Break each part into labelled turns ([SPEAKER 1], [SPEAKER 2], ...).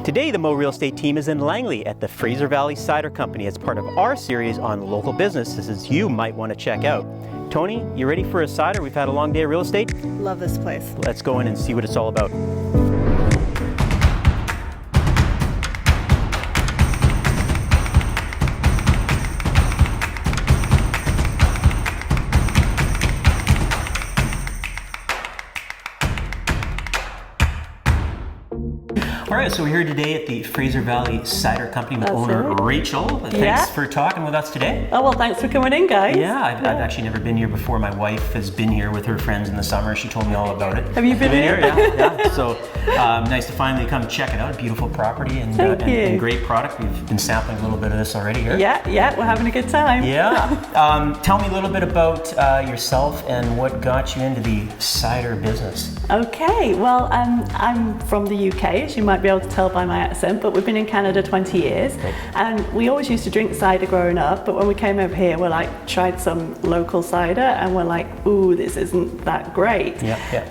[SPEAKER 1] Today, the MOE Real Estate team is in Langley at the Fraser Valley Cider Company as part of our series on local businesses you might want to check out. Toni, you ready for a cider? We've had a long day of real estate.
[SPEAKER 2] Love this place.
[SPEAKER 1] Let's go in and see what it's all about. All right, so we're here today at the Fraser Valley Cider Company with owner Rachel. Thanks for talking with us today.
[SPEAKER 2] Oh, well, thanks for coming in, guys.
[SPEAKER 1] Yeah, I've actually never been here before. My wife has been here with her friends in the summer. She told me all about it.
[SPEAKER 2] Have you been here?
[SPEAKER 1] Yeah. So nice to finally come check it out. Beautiful property and great product. We've been sampling a little bit of this already here.
[SPEAKER 2] Yeah, we're having a good time.
[SPEAKER 1] Yeah. Tell me a little bit about yourself and what got you into the cider business.
[SPEAKER 2] Okay, well, I'm from the UK, as you might be able to tell by my accent, but we've been in Canada 20 years. And we always used to drink cider growing up, but when we came over here, tried some local cider and we're like, ooh, this isn't that great.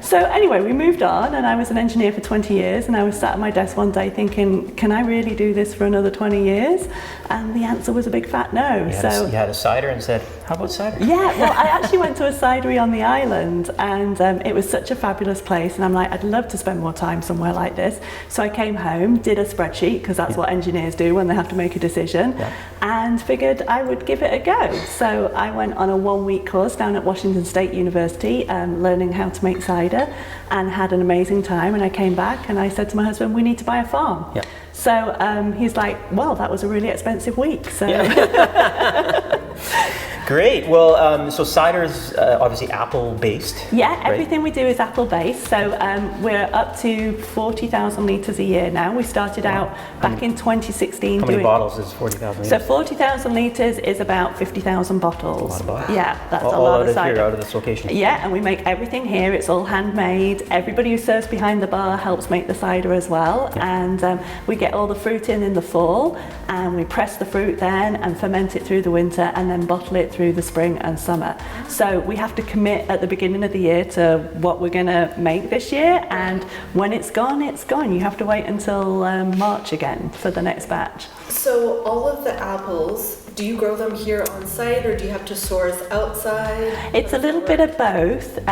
[SPEAKER 2] So anyway, we moved on and I was an engineer for 20 years and I was sat at my desk one day thinking, can I really do this for another 20 years? And the answer was a big fat no.
[SPEAKER 1] You had a cider and said, how about cider?
[SPEAKER 2] Yeah, well, I actually went to a cidery on the island and it was such a fabulous place and I'm like, I'd love to spend more time somewhere like this. So I came home, did a spreadsheet, because that's what engineers do when they have to make a decision, and figured I would give it a go. So I went on a 1-week course down at Washington State University learning how to make cider and had an amazing time, and I came back and I said to my husband, we need to buy a farm. So he's like, well, that was a really expensive week. So.
[SPEAKER 1] Great. Well, so cider is obviously apple-based.
[SPEAKER 2] Yeah, everything we do is apple-based. So we're up to 40,000 litres a year now. We started out back in 2016.
[SPEAKER 1] How many bottles is 40,000 litres?
[SPEAKER 2] So 40,000 litres is about 50,000 bottles.
[SPEAKER 1] A lot of bottles.
[SPEAKER 2] Yeah, that's
[SPEAKER 1] all
[SPEAKER 2] a lot
[SPEAKER 1] out
[SPEAKER 2] of cider.
[SPEAKER 1] Here, out of this location.
[SPEAKER 2] Yeah, and we make everything here. It's all handmade. Everybody who serves behind the bar helps make the cider as well. And we get all the fruit in the fall, and we press the fruit then and ferment it through the winter and then bottle it through the spring and summer. So we have to commit at the beginning of the year to what we're going to make this year, and when it's gone, it's gone. You have to wait until March again for the next batch.
[SPEAKER 3] So all of the apples, do you grow them here on site or do you have to source outside?
[SPEAKER 2] It's a little bit of both.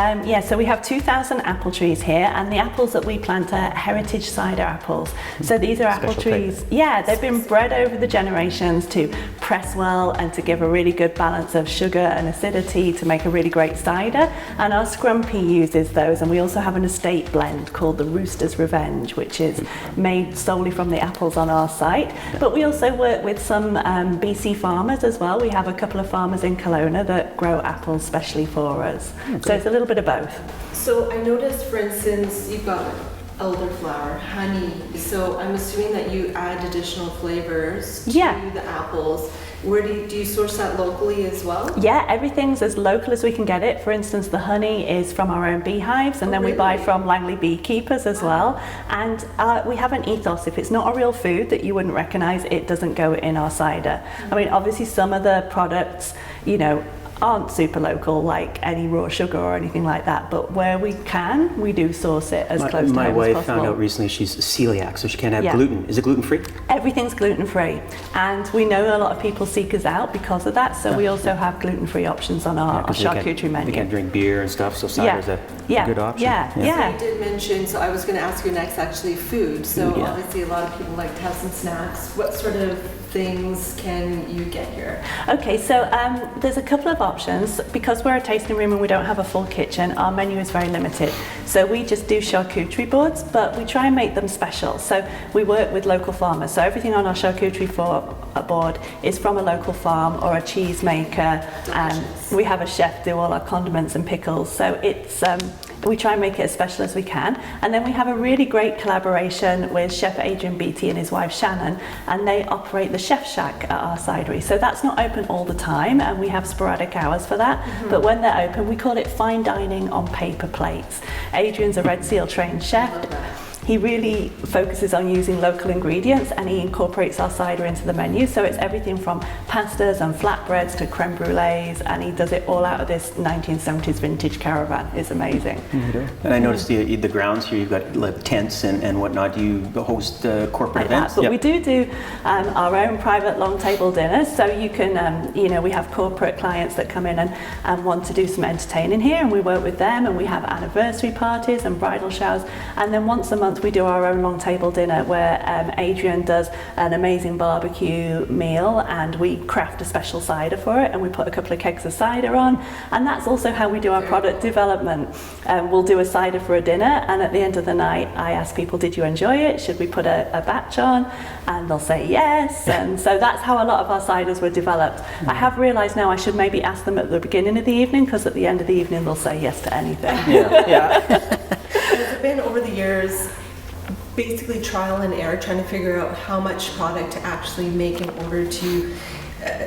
[SPEAKER 2] So we have 2,000 apple trees here, and the apples that we plant are heritage cider apples. So these are apple trees. Yeah, they've been bred over the generations to press well and to give a really good balance of sugar and acidity to make a really great cider. And our scrumpy uses those, and we also have an estate blend called the Rooster's Revenge, which is made solely from the apples on our site. But we also work with some BC farmers as well. We have a couple of farmers in Kelowna that grow apples specially for us. So it's a little bit of both.
[SPEAKER 3] So I noticed, for instance, you've got elderflower, honey. So I'm assuming that you add additional flavors to the apples. Where do you source that locally as well? Yeah,
[SPEAKER 2] everything's as local as we can get it. For instance, the honey is from our own beehives, and then we buy from Langley beekeepers as well. And we have an ethos. If it's not a real food that you wouldn't recognize, it doesn't go in our cider. I mean, obviously some of the products, aren't super local, like any raw sugar or anything like that, but where we can, we do source it as close to home as possible.
[SPEAKER 1] My wife found out recently she's celiac, so she can't have gluten. Is it gluten-free?
[SPEAKER 2] Everything's gluten-free, and we know a lot of people seek us out because of that, so we also have gluten-free options on our charcuterie menu.
[SPEAKER 1] We can't drink beer and stuff, so cider's a good option.
[SPEAKER 3] So you did mention, so I was going to ask you next, actually, food. So obviously a lot of people like to have some snacks. What sort of things can you get here?
[SPEAKER 2] Okay, so there's a couple of options. Because we're a tasting room and we don't have a full kitchen, our menu is very limited. So we just do charcuterie boards, but we try and make them special. So we work with local farmers. So everything on our charcuterie board is from a local farm or a cheese maker. We have a chef do all our condiments and pickles. So it's we try and make it as special as we can. And then we have a really great collaboration with Chef Adrian Beattie and his wife Shannon, and they operate the Chef Shack at our cidery. So that's not open all the time, and we have sporadic hours for that. But when they're open, we call it fine dining on paper plates. Adrian's a Red Seal trained chef. he really focuses on using local ingredients, and he incorporates our cider into the menu. So it's everything from pastas and flatbreads to creme brulees, and he does it all out of this 1970s vintage caravan. It's amazing.
[SPEAKER 1] And I noticed the grounds here, you've got like tents and whatnot. Do you host corporate events?
[SPEAKER 2] But we do our own private long table dinners. So you can, we have corporate clients that come in and want to do some entertaining here, and we work with them, and we have anniversary parties and bridal showers. And then once a month we do our own long table dinner where Adrian does an amazing barbecue meal, and we craft a special cider for it, and we put a couple of kegs of cider on. And that's also how we do our product development. We'll do a cider for a dinner, and at the end of the night I ask people, did you enjoy it? Should we put a batch on? And they'll say yes. And so that's how a lot of our ciders were developed. I have realised now I should maybe ask them at the beginning of the evening, because at the end of the evening they'll say yes to anything.
[SPEAKER 3] Has it been over the years basically trial and error, trying to figure out how much product to actually make in order to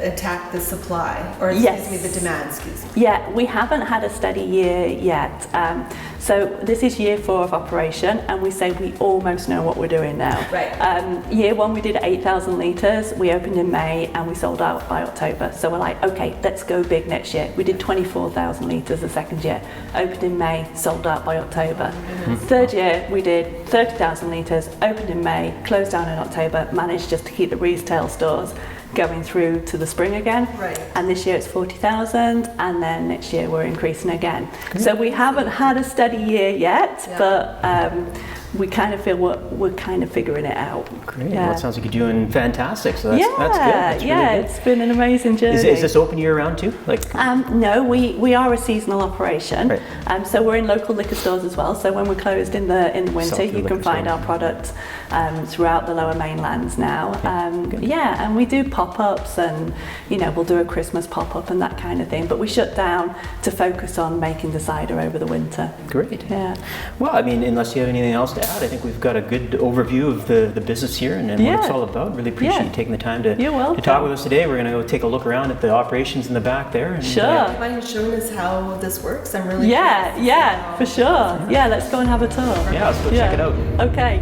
[SPEAKER 3] attack the supply, or excuse me, the demand, excuse me?
[SPEAKER 2] Yeah, we haven't had a steady year yet. So this is year 4 of operation, and we say we almost know what we're doing now.
[SPEAKER 3] Right.
[SPEAKER 2] Year 1 we did 8,000 litres, we opened in May, and we sold out by October. So we're like, okay, let's go big next year. We did 24,000 litres the second year, opened in May, sold out by October. Third year we did 30,000 litres, opened in May, closed down in October, managed just to keep the retail stores going through to the spring again.
[SPEAKER 3] Right.
[SPEAKER 2] And this year it's 40,000, and then next year we're increasing again. So we haven't had a steady year yet, but we kind of feel we're kind of figuring it out.
[SPEAKER 1] Great. Well, it sounds like you're doing fantastic. So that's good. That's really good.
[SPEAKER 2] It's been an amazing journey.
[SPEAKER 1] Is this open year round too?
[SPEAKER 2] No, we are a seasonal operation.
[SPEAKER 1] Right.
[SPEAKER 2] So we're in local liquor stores as well. So when we're closed in the winter, you can find our products throughout the lower mainlands now. And we do pop-ups, and we'll do a Christmas pop-up and that kind of thing. But we shut down to focus on making the cider over the winter.
[SPEAKER 1] Great.
[SPEAKER 2] Yeah.
[SPEAKER 1] Well, I mean, unless you have anything else to add, I think we've got a good overview of the business here and what it's all about. Really appreciate you taking the time to talk with us today. We're going to go take a look around at the operations in the back there. And,
[SPEAKER 3] Do you mind showing us how this works? I'm really curious.
[SPEAKER 2] For sure. Yeah, let's go and have a tour.
[SPEAKER 1] Yeah, let's go check it out.
[SPEAKER 2] Okay.